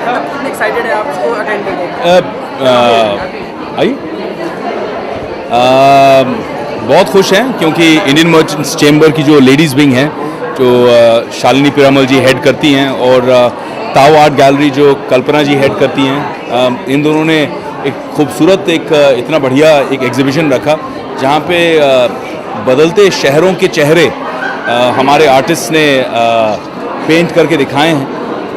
कितने एक्साइटेड है आप उसको अटेंड करने? बहुत खुश हैं क्योंकि इंडियन मर्चेंट्स चैम्बर की जो लेडीज़ विंग है, जो शालिनी पीरामल जी हेड करती हैं, और ताओ आर्ट गैलरी जो कल्पना जी हेड करती हैं, इन दोनों ने एक खूबसूरत इतना बढ़िया एक एग्जीबिशन रखा जहाँ पे बदलते शहरों के चेहरे हमारे आर्टिस्ट ने पेंट करके दिखाए हैं,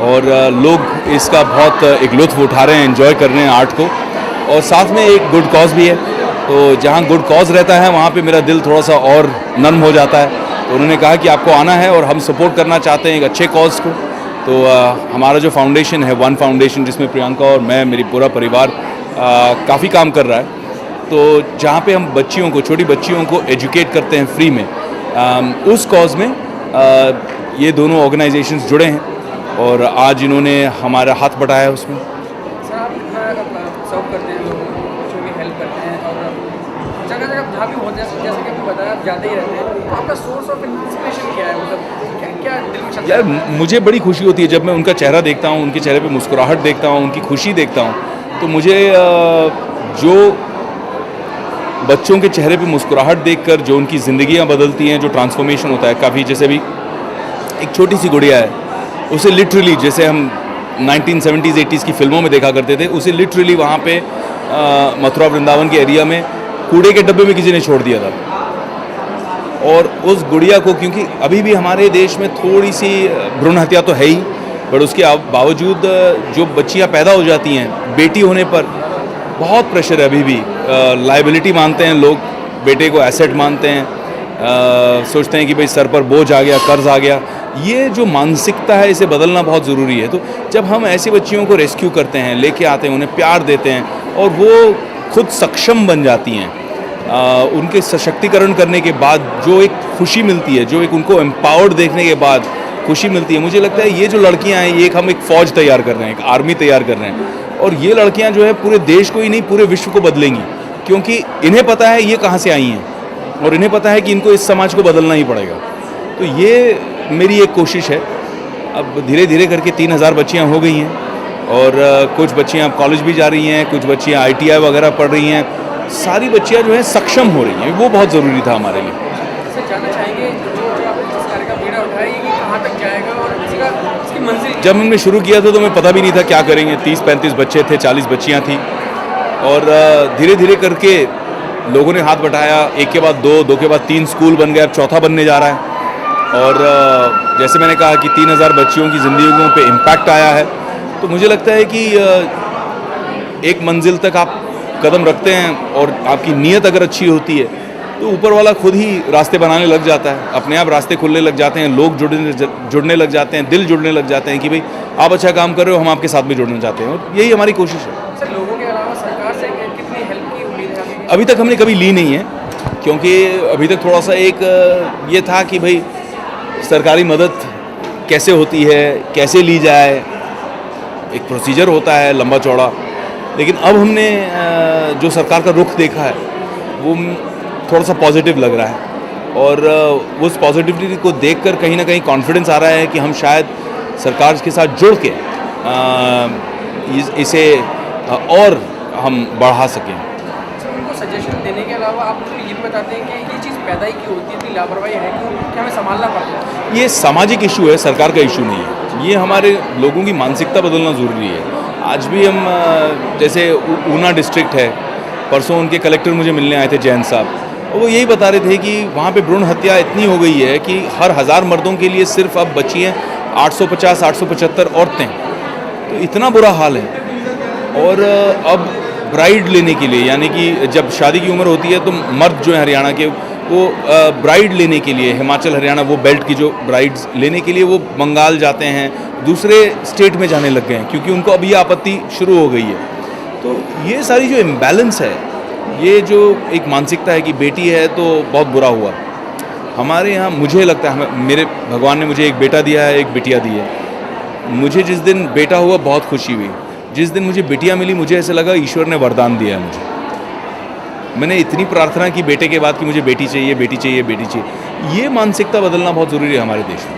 और लोग इसका बहुत एक लुत्फ़ उठा रहे हैं, एंजॉय कर रहे हैं आर्ट को। और साथ में एक गुड कॉज भी है, तो जहाँ गुड कॉज रहता है वहाँ पे मेरा दिल थोड़ा सा और नर्म हो जाता है। तो उन्होंने कहा कि आपको आना है और हम सपोर्ट करना चाहते हैं एक अच्छे कॉज को। तो हमारा जो फाउंडेशन है, वन फाउंडेशन, जिसमें प्रियंका और मैं, मेरी पूरा परिवार काफ़ी काम कर रहा है, तो जहाँ पे हम बच्चियों को, छोटी बच्चियों को एजुकेट करते हैं फ्री में, उस कॉज में ये दोनों ऑर्गेनाइजेशंस जुड़े हैं और आज इन्होंने हमारा हाथ बटाया है उसमें। सर, आप कितना सर्व करते हैं, लोगों को बच्चों की हेल्प करते हैं और जगह जगह जहाँ भी होते हैं, जैसे कि आपने बताया आप जाते ही रहते हैं, तो आपका सोर्स ऑफ इंस्पिरेशन क्या है? मतलब क्या दिल में चलता है? यार, मुझे बड़ी खुशी होती है जब मैं उनका चेहरा देखता हूँ, उनके चेहरे पे मुस्कुराहट देखता हूँ, उनकी खुशी देखता हूँ। तो मुझे जो बच्चों के चेहरे पे मुस्कुराहट देखकर जो उनकी ज़िंदगियाँ बदलती हैं, जो ट्रांसफॉर्मेशन होता है, काफ़ी, जैसे अभी एक छोटी सी गुड़िया है, उसे लिटरली, जैसे हम 1970s 80s की फिल्मों में देखा करते थे, उसे लिटरली वहाँ पे मथुरा वृंदावन के एरिया में कूड़े के डब्बे में किसी ने छोड़ दिया था। और उस गुड़िया को, क्योंकि अभी भी हमारे देश में थोड़ी सी भ्रूण हत्या तो है ही, बट उसके बावजूद जो बच्चियाँ पैदा हो जाती हैं, बेटी होने पर बहुत प्रेशर है अभी भी। लाइबिलिटी मानते हैं लोग, बेटे को एसेट मानते हैं, सोचते हैं कि भाई सर पर बोझ आ गया, कर्ज आ गया। ये जो मानसिकता है, इसे बदलना बहुत ज़रूरी है। तो जब हम ऐसी बच्चियों को रेस्क्यू करते हैं, लेके आते हैं, उन्हें प्यार देते हैं और वो खुद सक्षम बन जाती हैं, उनके सशक्तिकरण करने के बाद जो एक खुशी मिलती है, जो एक उनको एम्पावर्ड देखने के बाद खुशी मिलती है, मुझे लगता है ये जो लड़कियां हैं, ये हम एक फ़ौज तैयार कर रहे हैं, एक आर्मी तैयार कर रहे हैं, और ये लड़कियां जो है पूरे देश को ही नहीं, पूरे विश्व को बदलेंगी, क्योंकि इन्हें पता है ये कहाँ से आई हैं और इन्हें पता है कि इनको इस समाज को बदलना ही पड़ेगा। तो ये मेरी एक कोशिश है। अब धीरे धीरे करके 3000 बच्चियाँ हो गई हैं, और कुछ बच्चियाँ कॉलेज भी जा रही हैं, कुछ बच्चियाँ ITI वगैरह पढ़ रही हैं। सारी बच्चियाँ जो हैं सक्षम हो रही हैं, वो बहुत ज़रूरी था हमारे लिए। सर, जानना चाहेंगे जो आपने जिस कार्य का बीड़ा उठाया, ये कहाँ तक जाएगा और इसकी मंजिल? जब हमने शुरू किया था तो हमें पता भी नहीं था क्या करेंगे। 30-35 बच्चे थे, 40 बच्चियाँ थी, और धीरे धीरे करके लोगों ने हाथ बटाया, एक के बाद दो के बाद 3 स्कूल बन गए, अब चौथा बनने जा रहा है। और जैसे मैंने कहा कि 3000 बच्चियों की ज़िंदगियों पे इम्पैक्ट आया है, तो मुझे लगता है कि एक मंजिल तक आप कदम रखते हैं और आपकी नीयत अगर अच्छी होती है तो ऊपर वाला खुद ही रास्ते बनाने लग जाता है, अपने आप रास्ते खुलने लग जाते हैं, लोग जुड़ने लग जाते हैं, दिल जुड़ने लग जाते हैं कि भाई आप अच्छा काम कर रहे हो, हम आपके साथ भी जुड़ना चाहते हैं, और यही हमारी कोशिश है। सर, लोगों के अलावा सरकार से कितनी हेल्प की उम्मीद है? अभी तक हमने कभी ली नहीं है, क्योंकि अभी तक थोड़ा सा एक ये था कि भाई सरकारी मदद कैसे होती है, कैसे ली जाए, एक प्रोसीजर होता है लंबा चौड़ा। लेकिन अब हमने जो सरकार का रुख देखा है, वो थोड़ा सा पॉजिटिव लग रहा है, और उस पॉजिटिविटी को देखकर कहीं ना कहीं कॉन्फिडेंस आ रहा है कि हम शायद सरकार के साथ जुड़ के इसे और हम बढ़ा सकें। सर, उनको सजेशन देने के अलावा आप तो ये भी बताते हैं कि ये चीज़ पैदा ही क्यों होती है, इतनी लापरवाही है क्यों, क्या हमें संभालना पड़ता है? ये सामाजिक इशू है, सरकार का इशू नहीं है। ये हमारे लोगों की मानसिकता बदलना ज़रूरी है। आज भी हम, जैसे ऊना डिस्ट्रिक्ट है, परसों उनके कलेक्टर मुझे मिलने आए थे, जैन साहब, और वो यही बता रहे थे कि वहाँ पे भ्रूण हत्या इतनी हो गई है कि हर 1000 मर्दों के लिए सिर्फ अब बची हैं 850-875 औरतें। तो इतना बुरा हाल है। और अब ब्राइड लेने के लिए, यानी कि जब शादी की उम्र होती है तो मर्द जो है हरियाणा के, वो ब्राइड लेने के लिए, हिमाचल हरियाणा वो बेल्ट की जो ब्राइड्स लेने के लिए वो बंगाल जाते हैं, दूसरे स्टेट में जाने लग गए हैं, क्योंकि उनको अभी आपत्ति शुरू हो गई है। तो ये सारी जो इम्बैलेंस है, ये जो एक मानसिकता है कि बेटी है तो बहुत बुरा हुआ, हमारे यहाँ मुझे लगता है, मेरे भगवान ने मुझे एक बेटा दिया है, एक बिटिया दी है। मुझे जिस दिन बेटा हुआ बहुत खुशी हुई, जिस दिन मुझे बिटिया मिली मुझे ऐसा लगा ईश्वर ने वरदान दिया है मुझे। मैंने इतनी प्रार्थना की बेटे के बाद कि मुझे बेटी चाहिए, बेटी चाहिए, बेटी चाहिए। ये मानसिकता बदलना बहुत ज़रूरी है हमारे देश में।